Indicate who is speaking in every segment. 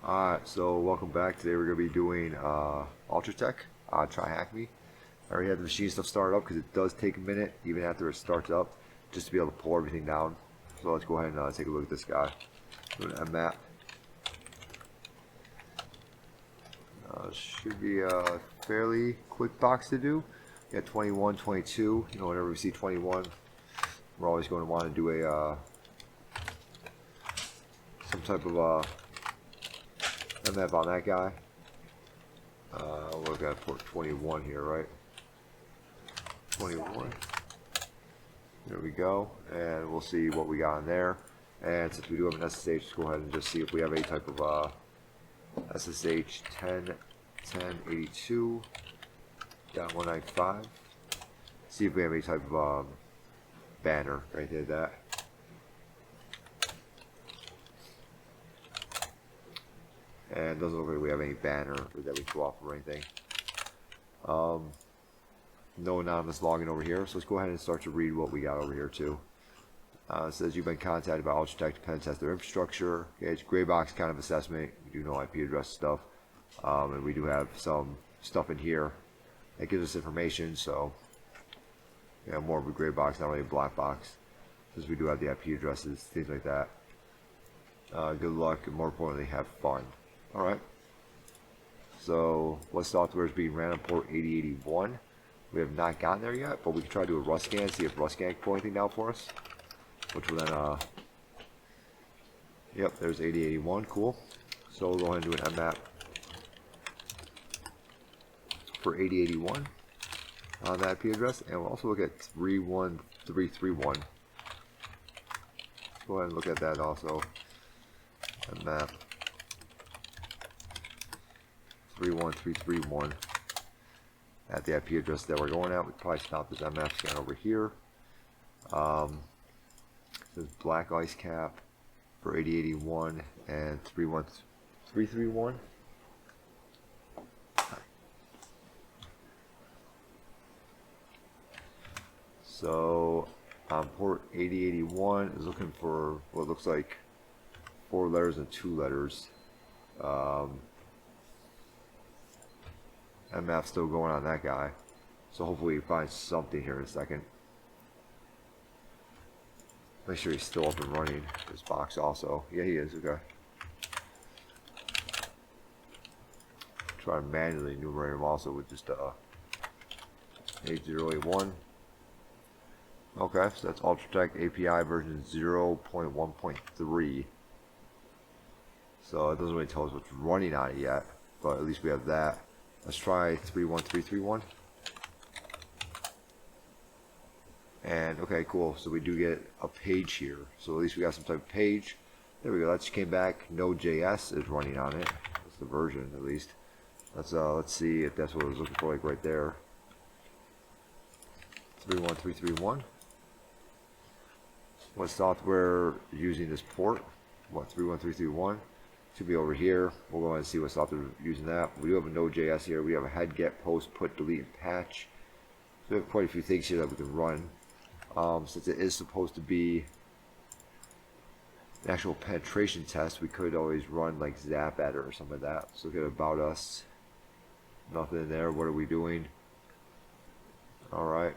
Speaker 1: Alright, so welcome back. Today we're going to be doing Ultratech. Try hack me. I already had the machine stuff started up because it does take a minute, even after it starts up, just to be able to pull everything down. So let's go ahead and take a look at this guy. Do an map. Should be a fairly quick box to do. We got 21, 22. You know, whenever we see 21, we're always going to want to do a some type of map on that guy. We've got port 21 here, right? 21. There we go, and we'll see what we got in there. And since we do have an SSH, let's go ahead and just see if we have any type of SSH 10.82.195. See if we have any type of banner right there. That. And it doesn't look like we have any banner that we go off or anything. No anonymous login over here, so let's go ahead and start to read what we got over here too. It says you've been contacted by Ultratech to pen test their infrastructure. Okay, it's gray box kind of assessment. We do know IP address stuff, and we do have some stuff in here that gives us information. So yeah, more of a gray box, not really a black box, since we do have the IP addresses, things like that. Good luck, and more importantly, have fun. Alright, so what software is being ran on port 8081? We have not gotten there yet, but we can try to do a Rust scan, see if Rust scan can pull anything down for us. Which will then, yep, there's 8081, cool. So we'll go ahead and do an mmap for 8081 on that IP address, and we'll also look at 31331. Let's go ahead and look at that also. Mmap 31331 at the IP address that we're going at. We can probably stop this mmap scan over here. This black ice cap for 8081 and 31331. So on port 8081 is looking for what looks like 4 letters and 2 letters. mmap's still going on that guy, so hopefully we find something here in a second. Make sure he's still up and running. This box also. Yeah, he is. Okay. Try to manually enumerate him also with just 8081. Okay, so that's Ultratech API version 0.1.3. So it doesn't really tell us what's running on it yet, but at least we have that. Let's try 31331. And okay, cool. So we do get a page here. So at least we got some type of page. There we go. That just came back. Node.js is running on it. That's the version, at least. Let's see if that's what I was looking for, like right there. 31331. What software using this port? What 31331? Should be over here. We'll go ahead and see what software is using that. We do have a Node.js here. We have a head, get, post, put, delete, and patch. So we have quite a few things here that we can run. Since it is supposed to be an actual penetration test, we could always run like zap at it or something like that. So look at about us. Nothing in there. What are we doing? Alright.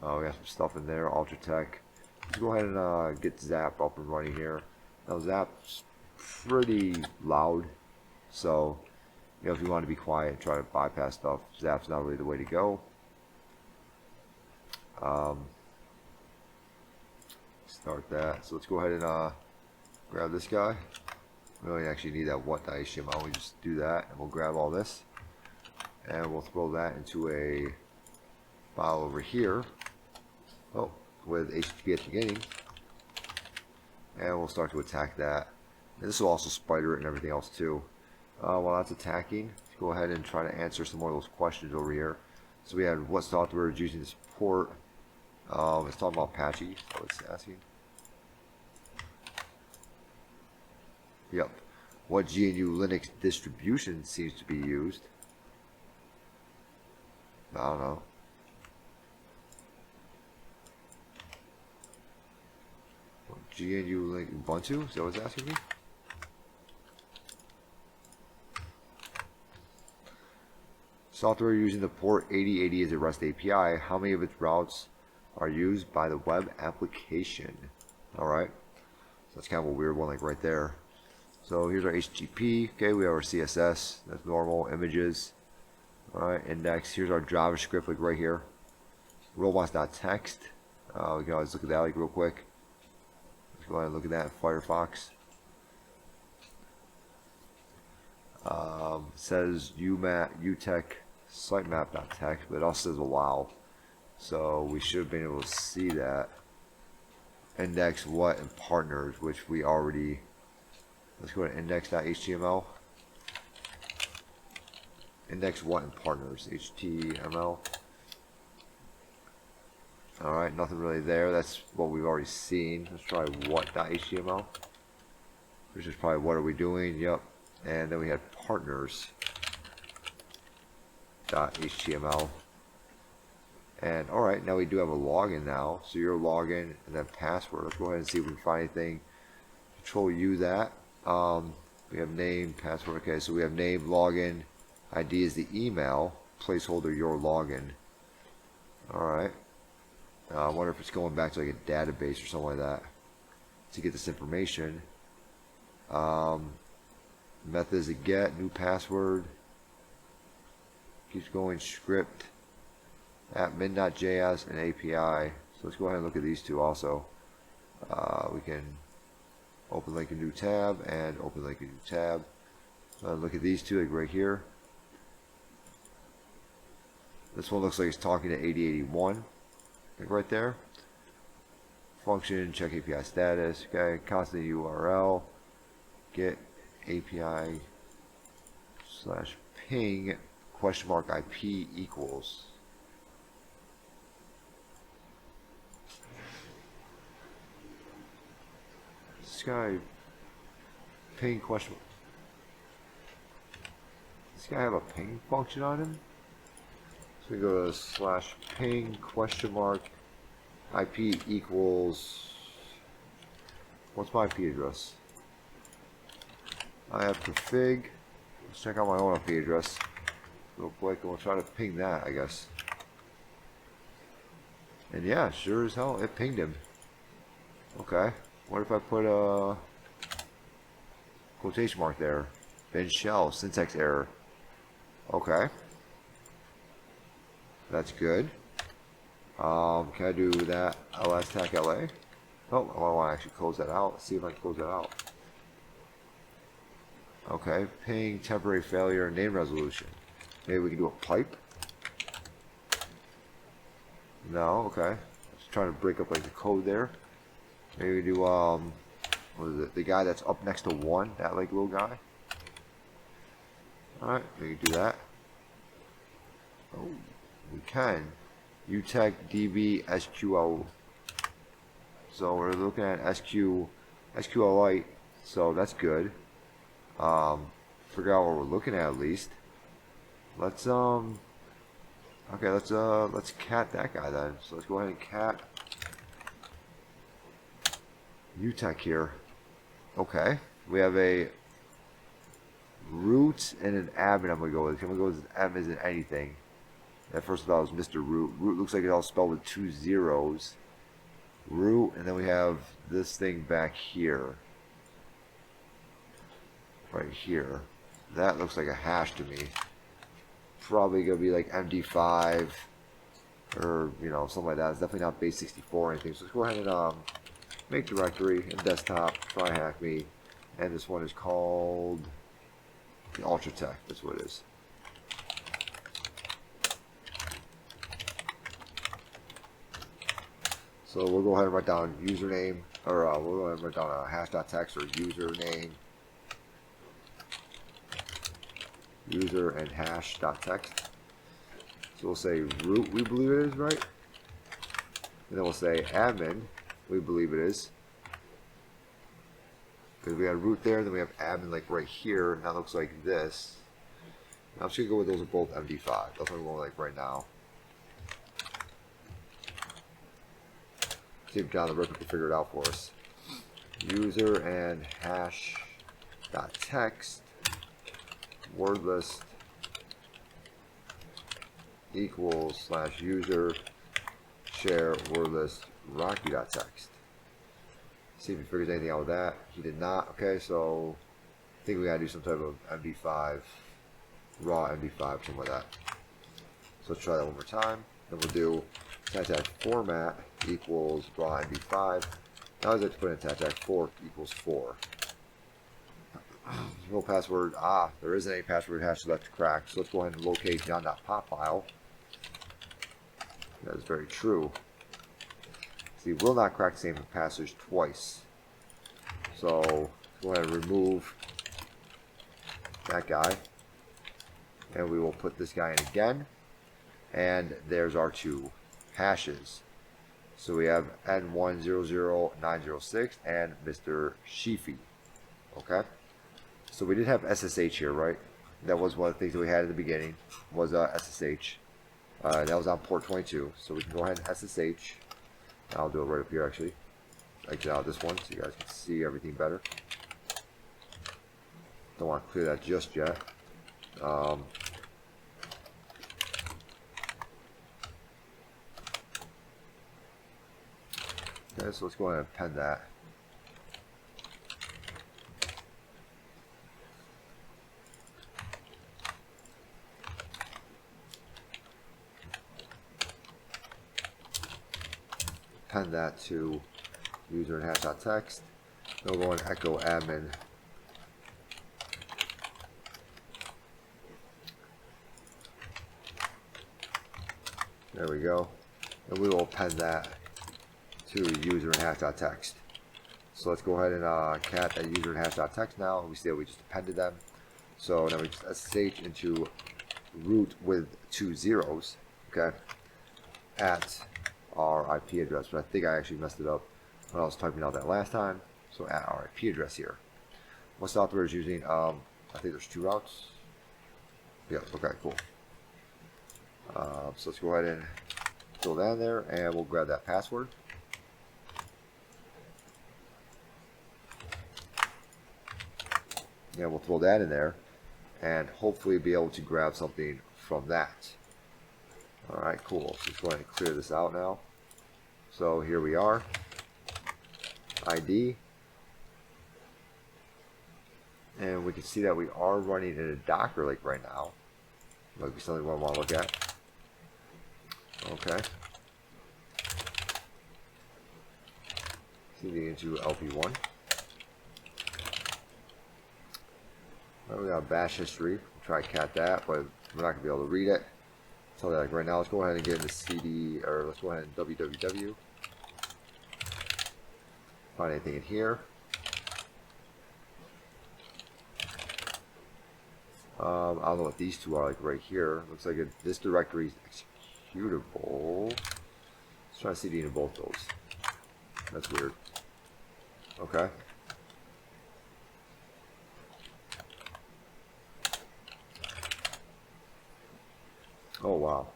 Speaker 1: We got some stuff in there. Ultratech. Let's go ahead and get Zap up and running here. Now Zap's pretty loud, so you know, if you want to be quiet and try to bypass stuff, Zap's not really the way to go. Start that. So let's go ahead and grab this guy. We don't actually need that what.html. We just do that, and we'll grab all this, and we'll throw that into a file over here. Oh, with HTTP at the beginning, and we'll start to attack that. And this will also spider it and everything else too. While that's attacking, let's go ahead and try to answer some more of those questions over here. So we had what software is using to support. It's talking about Apache, so it's asking. Yep. What GNU Linux distribution seems to be used? I don't know. GNU Linux Ubuntu? Is that what it's asking me? Software using the port 8080 as a REST API. How many of its routes are used by the web application? Alright, so that's kind of a weird one, like right there. So here's our HTTP. Okay, we have our CSS. That's normal. Images. Alright, index. Here's our JavaScript, like right here. Robots.txt. We can always look at that like real quick. Let's go ahead and look at that in Firefox. Says Utech sitemap.txt, but it also says allow. So we should have been able to see that. Index what and partners, which we already. Let's go to index.html. Index what and partners, HTML. Alright, nothing really there. That's what we've already seen. Let's try what.html. Which is probably what are we doing? Yep. And then we had partners.html. And alright, now we do have a login now. So your login and then password. Let's go ahead and see if we can find anything. Control U that. We have name, password. Okay, so we have name, login, ID is the email, placeholder your login. Alright. I wonder if it's going back to like a database or something like that to get this information. Method is a get, new password. Keeps going, script, admin.js, and API. So let's go ahead and look at these two also. We can open like a new tab and open like a new tab. Look at these two, like right here. This one looks like it's talking to 8081, like right there. Function, check API status, okay, constant URL, get API / ping !, IP equals. This guy ping question. Does this guy have a ping function on him? So we go to / ping ! IP equals. What's my IP address? I have config. Let's check out my own IP address real quick, and we'll try to ping that, I guess. And yeah, sure as hell, it pinged him. Okay. What if I put a quotation mark there? Bin shell, syntax error. Okay. That's good. Can I do that ls-tech LA? Oh, I want to actually close that out. Let's see if I can close that out. Okay, ping temporary failure name resolution. Maybe we can do a pipe. No, okay. Just trying to break up like the code there. Maybe we do what is it? The guy that's up next to 1, that like little guy. Alright, we can do that. Oh, we can. Utech DB SQL. So we're looking at SQLite, so that's good. Figure out what we're looking at least. Let's okay, let's cat that guy then. So let's go ahead and cat Utech here. Okay, we have a root and an admin. I'm gonna go with. I'm gonna go with admin isn't anything. At first I thought it was Mr. Root. Root looks like it's all spelled with 2 zeros. Root, and then we have this thing back here. Right here. That looks like a hash to me. Probably gonna be like MD5 or something like that. It's definitely not base 64 or anything. So let's go ahead and make directory and desktop, try hack me. And this one is called the Ultratech. That's what it is. So we'll go ahead and write down username, or we'll go ahead and write down a hash.txt or username, user and hash.txt. So we'll say root, we believe it is, right? And then we'll say admin, we believe it is. Because we got root there, then we have admin like right here, and that looks like this. Now I'm just going to go with those are both MD5. That's what I'm going with like right now. See if John the Ripper can figure it out for us. User and hash.txt, word list, equals /user share wordless rocky.txt. See if he figures anything out with that. He did not. Okay, so I think we gotta do some type of MD5, raw MD5, something like that. So let's try that one more time. Then we'll do tag format equals raw MD5. Now I have to put in tag 4 equals 4. No password. There isn't any password hash left to crack. So let's go ahead and locate john.pop file. That is very true. See, will not crack the same passage twice. So go ahead and remove that guy. And we will put this guy in again. And there's our 2 hashes. So we have N100906 and Mr. Sheafy. Okay. So we did have SSH here, right? That was one of the things that we had at the beginning, was SSH. That was on port 22. So we can go ahead and SSH. I'll do it right up here, actually. Exit out this one so you guys can see everything better. Don't want to clear that just yet. Okay, so let's go ahead and pen that. Pen that to user and hash.txt. Then we'll go and echo admin. There we go. And we will pen that to user and hash.txt. So let's go ahead and cat that user and hash.txt now. And we see that we just appended them. So now we just SSH into root with 2 zeros, okay, at our IP address. But I think I actually messed it up when I was typing out that last time. So at our IP address here. What software is using? I think there's 2 routes. Yeah, okay, cool. So let's go ahead and fill that in there, and we'll grab that password. And we'll throw that in there, and hopefully be able to grab something from that. Alright, cool. So let's go ahead and clear this out now. So here we are. ID. And we can see that we are running in a Docker lake right now. Might be something we want to look at. Okay. CD into LP1. Well, we got bash history. We'll try to cat that, but we're not going to be able to read it. So like right now, let's go ahead and get into CD, or let's go ahead and www. Find anything in here. I don't know what these 2 are like right here. Looks like this directory is executable. Let's try CD into both those. That's weird. Okay. Oh wow.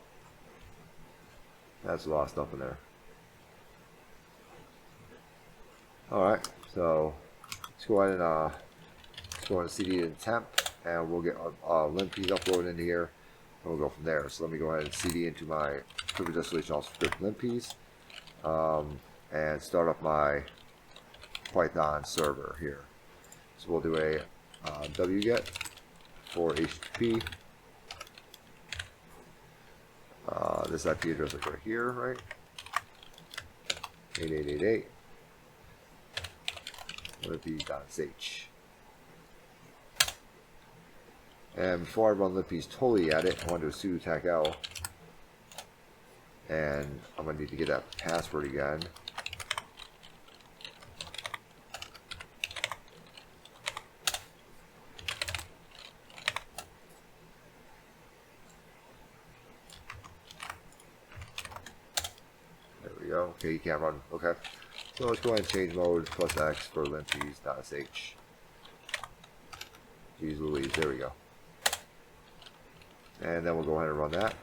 Speaker 1: That's a lot of stuff in there. Alright, so let's go ahead and CD in temp, and we'll get limpies uploaded into here, and we'll go from there. So let me go ahead and CD into my privilege isolation all script limpies, and start up my Python server here. So we'll do a wget for HTTP. This IP address is right here, right? 8888. limpies.sh. And before I run limpies totally at it, I want to do a sudo tac l, and I'm going to need to get that password again. There we go. Okay, you can't run. Okay. So let's go ahead and change mode +X for limpies.sh. Jeez Louise, there we go. And then we'll go ahead and run that.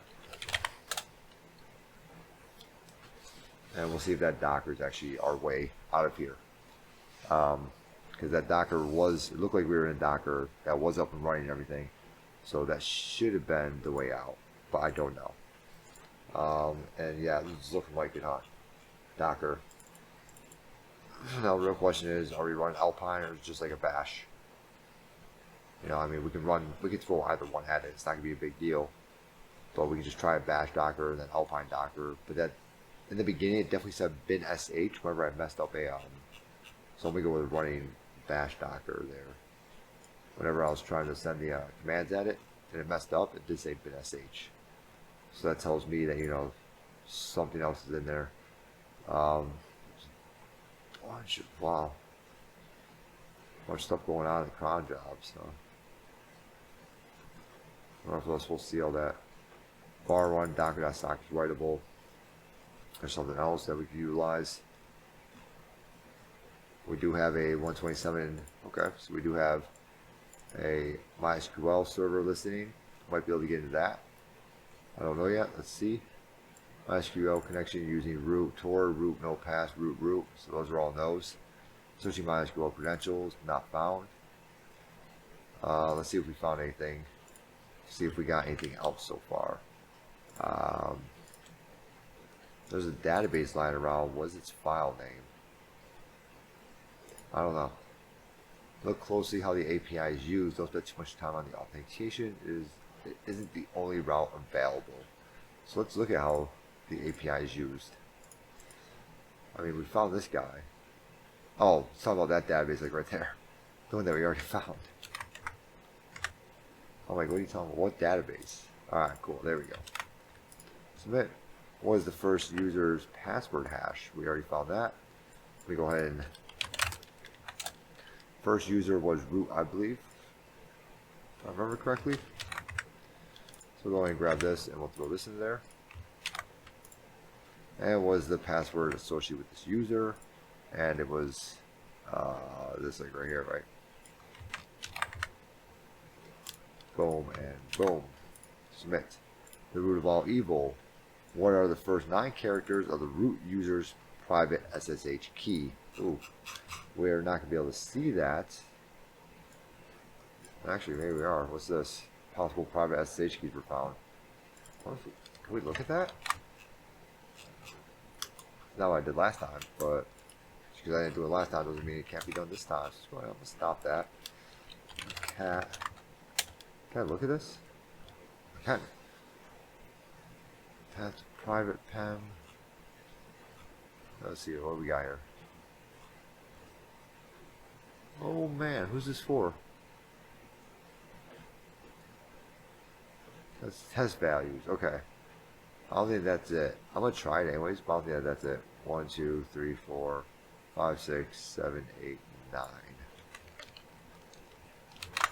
Speaker 1: And we'll see if that Docker is actually our way out of here. Because that Docker was, it looked like we were in a Docker that was up and running and everything. So that should have been the way out, but I don't know. And yeah, it's looking like it, huh? Docker. Now the real question is, are we running Alpine or just like a bash? You know, I mean, we can throw either one at it. It's not gonna be a big deal. But we can just try a bash Docker and then Alpine Docker. But that, in the beginning, it definitely said bin sh. Whenever I messed up a, so let me go with running bash Docker there. Whenever I was trying to send the commands at it and it messed up, it did say bin sh. So that tells me that, you know, something else is in there. Wow, bunch of stuff going on in the cron job. So I don't know if we'll see all that. Bar run docker.stock is writable. There's something else that we could utilize. We do have a 127. Okay, so we do have a MySQL server listening. Might be able to get into that. I don't know yet. Let's see. MySQL connection using root Tor, root no pass, root. So those are all no's. Searching MySQL credentials, not found. Let's see if we found anything. See if we got anything else so far. There's a database lying around. What is its file name? I don't know. Look closely how the API is used. Don't spend too much time on the authentication. It isn't the only route available. So let's look at how the API is used. I mean, we found this guy. Oh, let's talk about that database, like right there. The one that we already found. I'm like, what are you talking about? What database? Alright, cool. There we go. Submit. What is the first user's password hash? We already found that. Let me go ahead and... First user was root, I believe. If I remember correctly. So we'll go ahead and grab this and we'll throw this in there. And was the password associated with this user. And it was this like right here, right? Boom and boom. Submit. The root of all evil. What are the first 9 characters of the root user's private SSH key? Ooh, we're not going to be able to see that. Actually, maybe we are. What's this? Possible private SSH keys were found. Can we look at that? Not what I did last time, but because I didn't do it last time doesn't mean it can't be done this time. So I'm going to stop that. Can I look at this? I can't. That's private pen. Let's see what we got here. Oh man, who's this for? That's test values. Okay. I don't think that's it. I'm gonna try it anyways, but I don't think that's it. 1, 2, 3, 4, 5, 6, 7, 8, 9. Let's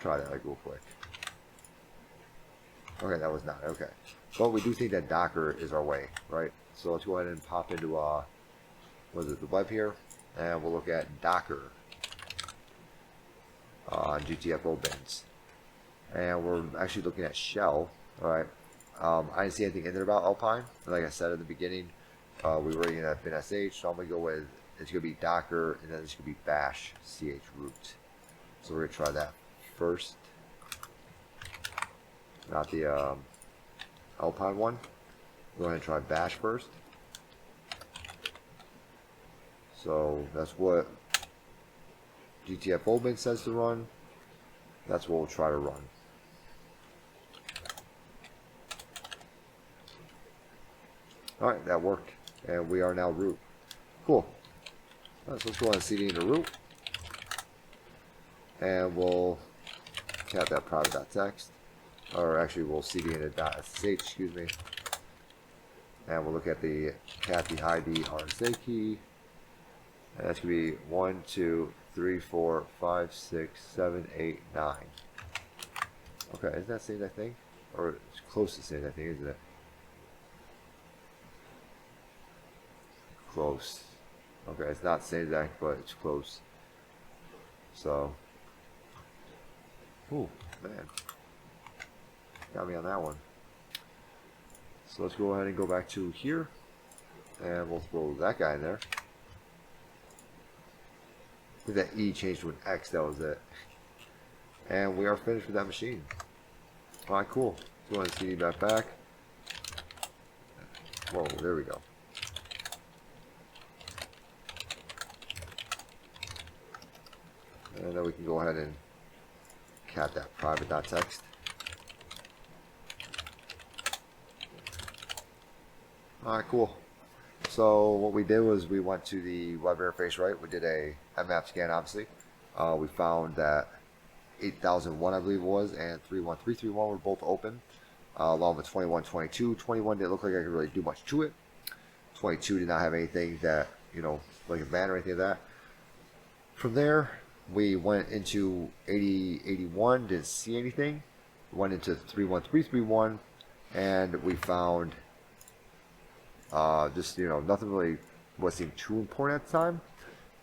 Speaker 1: try that like real quick. Okay, that was not okay. But we do think that Docker is our way, right? So let's go ahead and pop into what is it, the web here, and we'll look at Docker on GTFO bins. And we're actually looking at shell. All right. I didn't see anything in there about Alpine. Like I said at the beginning, we were looking at bin sh. So I'm gonna go with it's gonna be Docker, and then it's gonna be bash chroot. So we're gonna try that first. Not the Alpine one. Go ahead and try bash first. So that's what GTFO bin says to run. That's what we'll try to run. Alright, that worked. And we are now root. Cool. Alright, so let's go ahead and cd into root. And we'll cat that private.txt. Or actually we'll cd into .sh, excuse me. And we'll look at the cat the ID RSA key. And that's going to be 1, 2, 3, 4, 5, 6, 7, 8, 9. Okay, isn't that saying that thing? Or it's close to saying that thing, isn't it? Close. Okay, it's not saying that, but it's close. So, ooh, man. Got me on that one. So let's go ahead and go back to here. And we'll throw that guy in there. I think that E changed to an X, that was it. And we are finished with that machine. Alright, cool. Go ahead and CD back. Whoa, there we go. And then we can go ahead and cat that private.txt. Alright, cool. So what we did was we went to the web interface, right? We did a mmap scan, obviously. We found that 8001, I believe it was, and 31331 were both open, along with 2122. 21 didn't look like I could really do much to it. 22 did not have anything that, you know, like a ban or anything like that. From there, we went into 8081, didn't see anything. Went into 31331, and we found just, you know, nothing really was seemed too important at the time.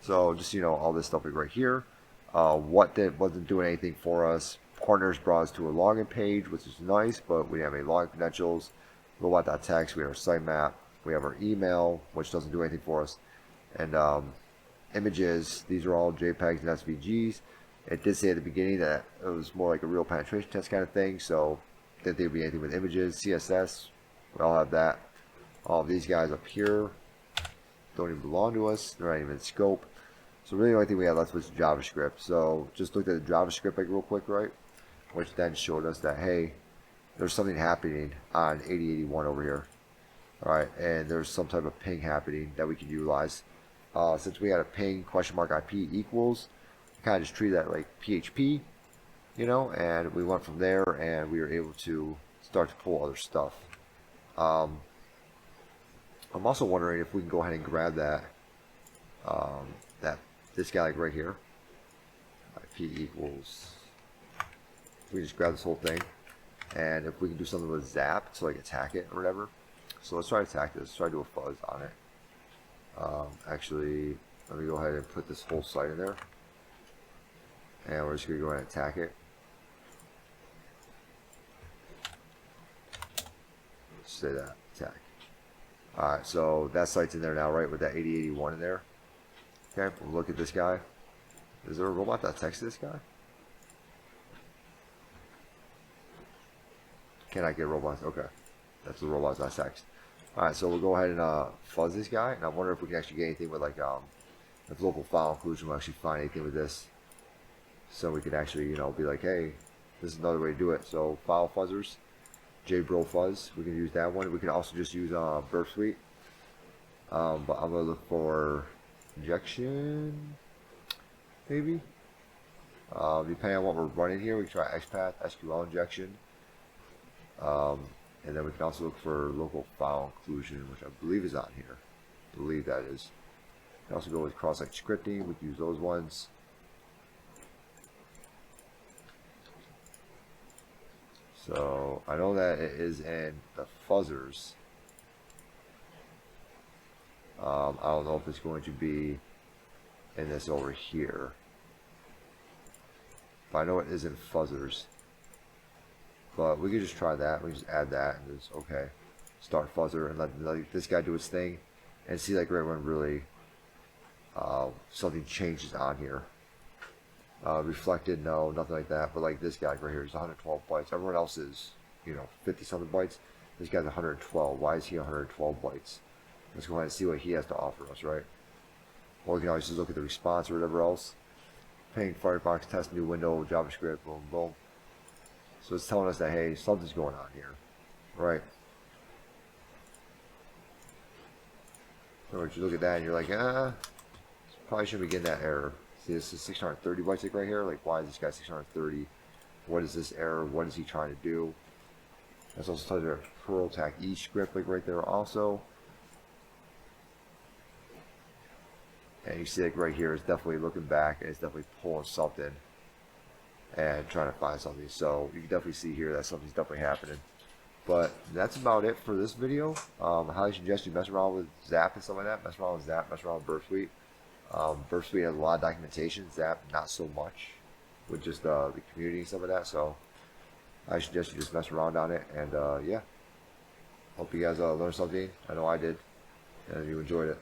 Speaker 1: So just, you know, all this stuff like right here. Wasn't doing anything for us. Partners brought us to a login page, which is nice, but we didn't have any login credentials. Robot.txt, we have our sitemap, we have our email, which doesn't do anything for us. And images, these are all JPEGs and SVGs. It did say at the beginning that it was more like a real penetration test kind of thing, so that there'd be anything with images. CSS, we all have that. All of these guys up here don't even belong to us. They're not even in scope. So really the only thing we had left was JavaScript. So just looked at the JavaScript like real quick, right? Which then showed us that, hey, there's something happening on 8081 over here. Alright, and there's some type of ping happening that we can utilize. Since we had a ping $IP equals, kind of just treated that like PHP, you know, and we went from there and we were able to start to pull other stuff. I'm also wondering if we can go ahead and grab that, this guy like right here, IP equals, we just grab this whole thing, and if we can do something with zap to like attack it or whatever. So let's try to attack this, let's try to do a fuzz on it. Actually, let me go ahead and put this whole site in there, and we're just going to go ahead and attack it. Let's say that, attack. Alright, so that site's in there now, right, with that 8081 in there. Okay, we'll look at this guy. Is there a robot.txt to this guy? Can I get robots? Okay, that's the robots.txt. Alright, so we'll go ahead and fuzz this guy, and I wonder if we can actually get anything with like if local file inclusion will actually find anything with this. So we can actually, you know, be like, hey, this is another way to do it. So file fuzzers. JBro fuzz, we can use that one. We can also just use burp suite, but I'm gonna look for injection, maybe. Depending on what we're running here, we can try XPath, SQL injection, and then we can also look for local file inclusion, which I believe is on here. I believe that is. We can also go with cross-site scripting. We can use those ones. So I know that it is in the fuzzers. I don't know if it's going to be in this over here, but I know it is in fuzzers. But we could just try that. We just add that and just okay, start fuzzer and let this guy do his thing, and see like right when really something changes on here. Reflected, no, nothing like that. But like this guy right here is 112 bytes. Everyone else is, you know, 50 something bytes. This guy's 112. Why is he 112 bytes? Let's go ahead and see what he has to offer us, right? Or we can always just look at the response or whatever else. Ping, Firefox, test new window, JavaScript, boom, boom. So it's telling us that, hey, something's going on here, right? So if you look at that and you're like, probably shouldn't be getting that error. See, this is 630 bytes like right here. Like, why is this guy 630? What is this error? What is he trying to do? That's also tells you a Perl-tac-e script like right there also. And you see like right here, it's definitely looking back and it's definitely pulling something and trying to find something. So you can definitely see here that something's definitely happening. But that's about it for this video. I highly suggest you mess around with Zap and stuff like that. Mess around with Zap, mess around with Burp Suite. Burp Suite has a lot of documentation. Zap, not so much, with just the community and stuff like that. So I suggest you just mess around on it. And yeah, hope you guys learned something. I know I did, and you enjoyed it.